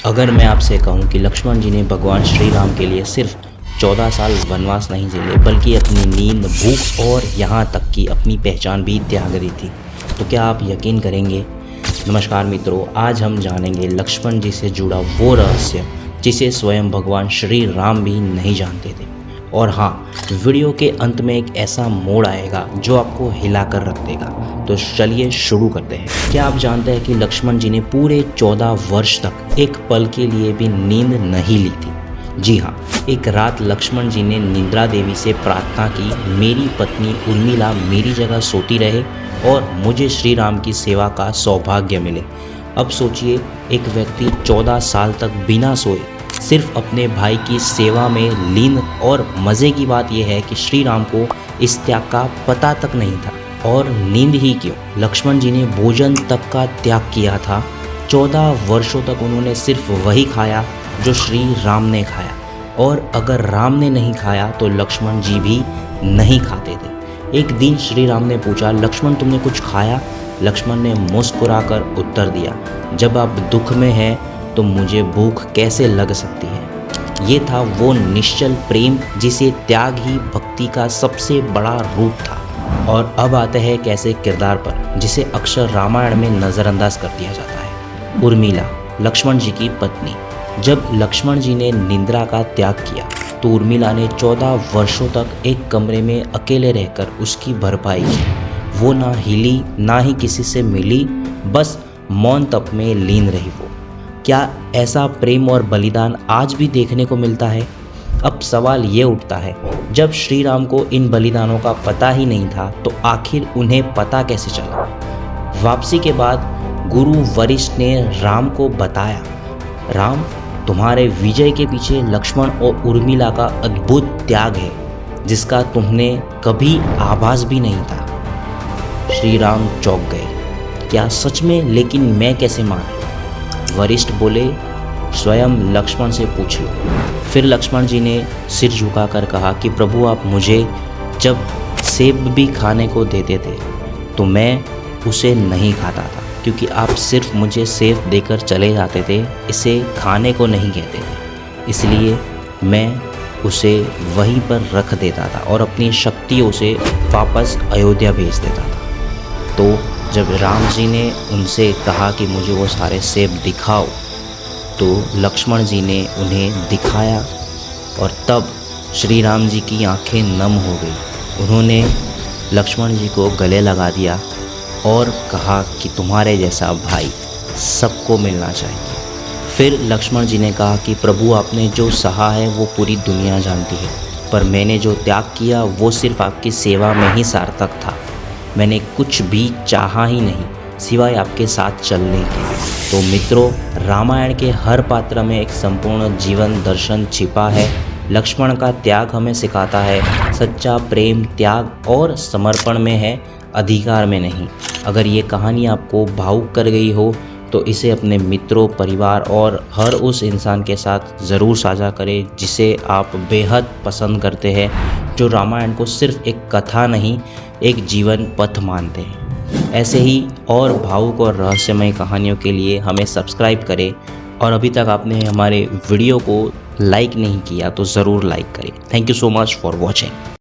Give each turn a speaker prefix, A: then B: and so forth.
A: अगर मैं आपसे कहूं कि लक्ष्मण जी ने भगवान श्री राम के लिए सिर्फ 14 साल वनवास नहीं झेले बल्कि अपनी नींद, भूख और यहाँ तक कि अपनी पहचान भी त्याग दी थी, तो क्या आप यकीन करेंगे? नमस्कार मित्रों, आज हम जानेंगे लक्ष्मण जी से जुड़ा वो रहस्य जिसे स्वयं भगवान श्री राम भी नहीं जानते थे। और हाँ, वीडियो के अंत में एक ऐसा मोड़ आएगा जो आपको हिलाकर रख देगा। तो चलिए शुरू करते हैं। क्या आप जानते हैं कि लक्ष्मण जी ने पूरे 14 वर्ष तक एक पल के लिए भी नींद नहीं ली थी? जी हाँ, एक रात लक्ष्मण जी ने निद्रा देवी से प्रार्थना की, मेरी पत्नी उर्मिला मेरी जगह सोती रहे और मुझे श्री राम की सेवा का सौभाग्य मिले। अब सोचिए, एक व्यक्ति 14 साल तक बिना सोए सिर्फ अपने भाई की सेवा में लीन, और मज़े की बात यह है कि श्री राम को इस त्याग का पता तक नहीं था। और नींद ही क्यों, लक्ष्मण जी ने भोजन तक का त्याग किया था। 14 वर्षों तक उन्होंने सिर्फ वही खाया जो श्री राम ने खाया, और अगर राम ने नहीं खाया तो लक्ष्मण जी भी नहीं खाते थे। एक दिन श्री राम ने पूछा, लक्ष्मण तुमने कुछ खाया? लक्ष्मण ने मुस्कुराकर उत्तर दिया, जब आप दुख में हैं तो मुझे भूख कैसे लग सकती है। ये था वो निश्चल प्रेम जिसे त्याग ही भक्ति का सबसे बड़ा रूप था। और अब आते हैं एक ऐसे किरदार पर जिसे अक्सर रामायण में नज़रअंदाज कर दिया जाता है, उर्मिला, लक्ष्मण जी की पत्नी। जब लक्ष्मण जी ने निद्रा का त्याग किया तो उर्मिला ने 14 वर्षों तक एक कमरे में अकेले रहकर उसकी भरपाई की। वो ना हिली, ना ही किसी से मिली, बस मौन तप में लीन रही वो। क्या ऐसा प्रेम और बलिदान आज भी देखने को मिलता है? अब सवाल ये उठता है, जब श्री राम को इन बलिदानों का पता ही नहीं था तो आखिर उन्हें पता कैसे चला? वापसी के बाद गुरु वरिष्ठ ने राम को बताया, राम, तुम्हारे विजय के पीछे लक्ष्मण और उर्मिला का अद्भुत त्याग है जिसका तुम्हें कभी आभास भी नहीं था। श्री राम चौंक गए, क्या सच में? लेकिन मैं कैसे मानूं? वरिष्ठ बोले, स्वयं लक्ष्मण से पूछ लो। फिर लक्ष्मण जी ने सिर झुकाकर कहा कि प्रभु, आप मुझे जब सेब भी खाने को देते थे तो मैं उसे नहीं खाता था, क्योंकि आप सिर्फ मुझे सेब देकर चले जाते थे, इसे खाने को नहीं कहते थे। इसलिए मैं उसे वहीं पर रख देता था और अपनी शक्तियों से वापस अयोध्या भेज देता था। तो जब राम जी ने उनसे कहा कि मुझे वो सारे सेब दिखाओ, तो लक्ष्मण जी ने उन्हें दिखाया और तब श्री राम जी की आंखें नम हो गई। उन्होंने लक्ष्मण जी को गले लगा दिया और कहा कि तुम्हारे जैसा भाई सबको मिलना चाहिए। फिर लक्ष्मण जी ने कहा कि प्रभु, आपने जो सहा है वो पूरी दुनिया जानती है, पर मैंने जो त्याग किया वो सिर्फ आपकी सेवा में ही सार्थक था। मैंने कुछ भी चाहा ही नहीं सिवाय आपके साथ चलने के। तो मित्रों, रामायण के हर पात्र में एक संपूर्ण जीवन दर्शन छिपा है। लक्ष्मण का त्याग हमें सिखाता है सच्चा प्रेम त्याग और समर्पण में है, अधिकार में नहीं। अगर ये कहानी आपको भावुक कर गई हो तो इसे अपने मित्रों, परिवार और हर उस इंसान के साथ ज़रूर साझा करें जिसे आप बेहद पसंद करते हैं, जो रामायण को सिर्फ एक कथा नहीं, एक जीवन पथ मानते हैं। ऐसे ही और भावुक और रहस्यमय कहानियों के लिए हमें सब्सक्राइब करें, और अभी तक आपने हमारे वीडियो को लाइक नहीं किया तो ज़रूर लाइक करें। Thank you so much for watching.